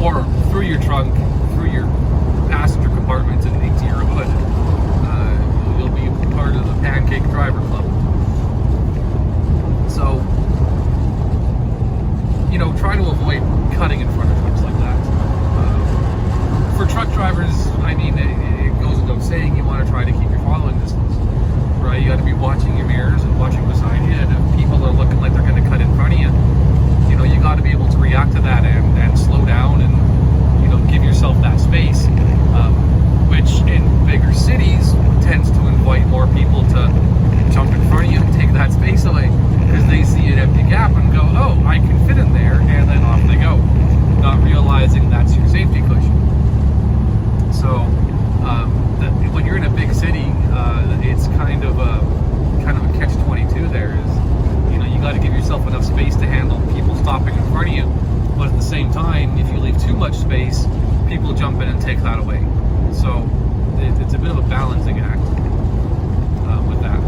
or through your trunk, through your passenger compartment and into your hood. You'll be part of the Pancake Driver Club. So, try to avoid cutting in front of trucks like that. For truck drivers, I mean, it goes without saying, you want to try to keep your following distance, right? You got to be watching your mirrors and watching beside you, and if people are looking like they're going to cut in front of you, you got to be able to react to that and slow down and, give yourself that space, which in bigger cities tends to invite more people to jump in front of you and take that space away because they see an empty gap and go, oh, I can fit in there, and then off they go, not realizing that's your safety cushion. So when you're in a big city, it's kind of a catch-22 there is, you got to give yourself enough space to handle people stopping in front of you, but at the same time, if you leave too much space, people jump in and take that away. So it's a bit of a balancing act with that.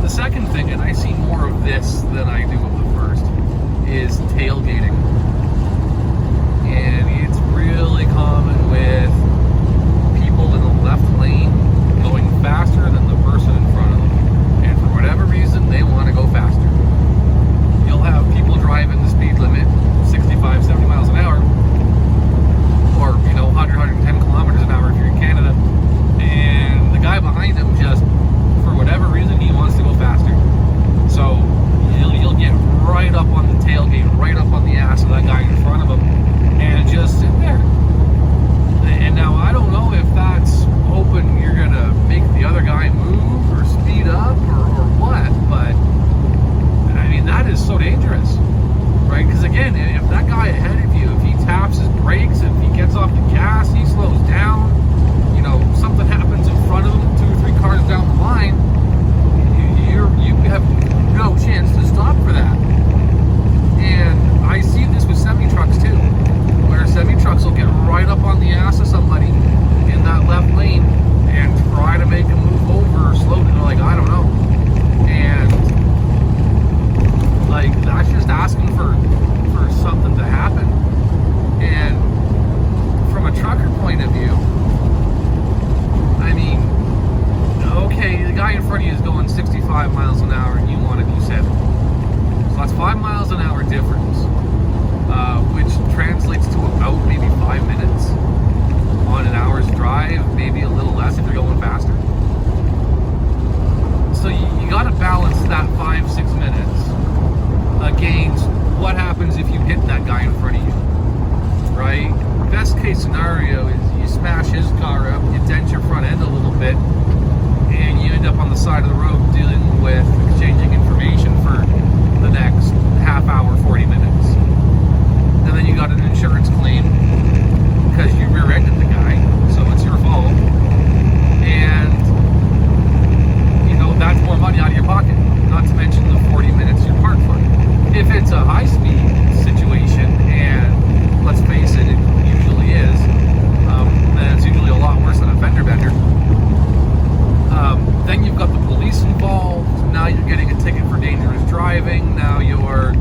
The second thing, and I see more of this than I do of the first, is tailgating. And it's really common with people in the left lane going faster than the person in front of them. And for whatever reason, they want to go faster. You'll have people driving the speed limit 65, 70 miles an hour, or 100, 110 kilometers an hour if you're in Canada, and the guy behind him just, for whatever reason, he wants to go faster. So you'll get right up on the tailgate, right up on the ass of that guy in front of him, and just sit there. And now I don't know if that's hoping you're gonna make the other guy move or speed up or what, but I mean, that is so dangerous, right? Because again, if that guy ahead of you, if he taps his brakes, if he gets off the gas, he slows down, something happens in front of him, 2 or 3 cars down the line, you have no chance to stop for that. And I see this with semi-trucks too, where semi-trucks will get right up on the ass of somebody in that left lane and try to make them move over or slow down, like, I don't know. And that's just asking for something to happen. And from a trucker point of view, I mean, okay, the guy in front of you is going 65 miles an hour and you want to do 70. So that's 5 miles an hour difference, which translates to about maybe 5 minutes on an hour's drive, maybe a little less if you're going faster. So you got to balance that 5-6 minutes against what happens if you hit that guy in front of you, right? Best case scenario is you smash his car up, you dent your front end a little bit, and you end up on the side of the road dealing with exchanging information for the next half hour, 40 minutes. And then you got an insurance claim because you rear-ended the guy, so it's your fault. And, that's more money out of your pocket, not to mention the 40 minutes you're parked for. If it's a high-speed situation, and let's face it, it usually is, then it's usually a lot worse than a fender bender. Then you've got the police involved. Now you're getting a ticket for dangerous driving. Now you're,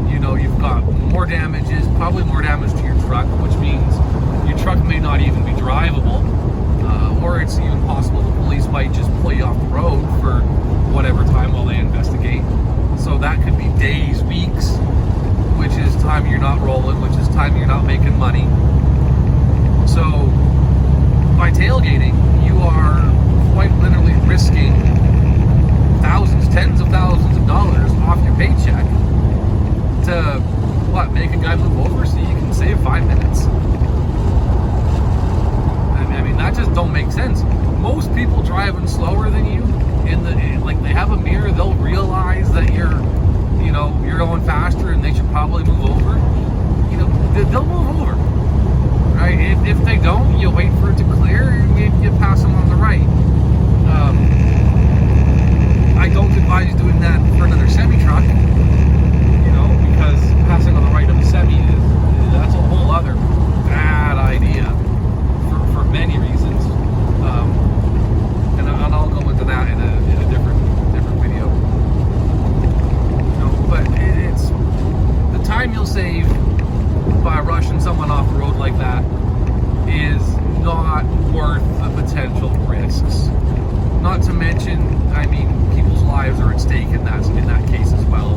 you've got more damages, probably more damage to your truck, which means your truck may not even be drivable, or it's even possible the police might just pull you off the road for whatever time while they investigate. So that could be days, weeks, which is time you're not rolling, which is time you're not making money. So by tailgating, you are quite literally risking thousands, tens of thousands of dollars off your paycheck to, make a guy move over so you can save 5 minutes? I mean, that just don't make sense. Most people driving slower than you, they have a mirror, they'll realize that you're going faster and they should probably move over. They'll move over, right? If they don't, you wait for it to clear and you pass them on the right. I don't advise doing that for another semi-truck, because passing on the right of a semi, that's a whole other that is not worth the potential risks. Not to mention, I mean, people's lives are at stake in that case as well.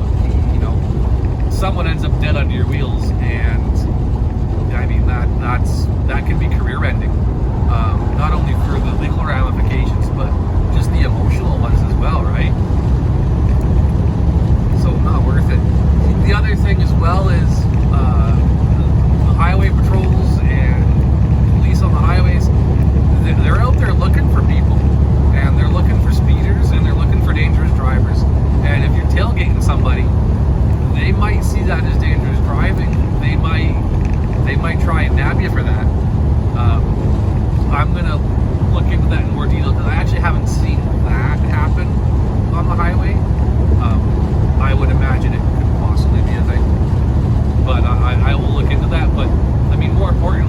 You know, someone ends up dead under your wheels, and I mean that can be career-ending. Not only for the legal ramifications, but just the emotional ones as well, right? So not worth it. The other thing as well is the highway patrols and police on the highways. They're out there looking for people, and they're looking for speeders, and they're looking for dangerous drivers. And if you're tailgating somebody, they might see that as dangerous driving. They might try and nab you for that. I'm gonna look into that in more detail because I actually haven't seen that happen on the highway. I would imagine it could possibly be a thing, but I will look into that. But I mean, more importantly,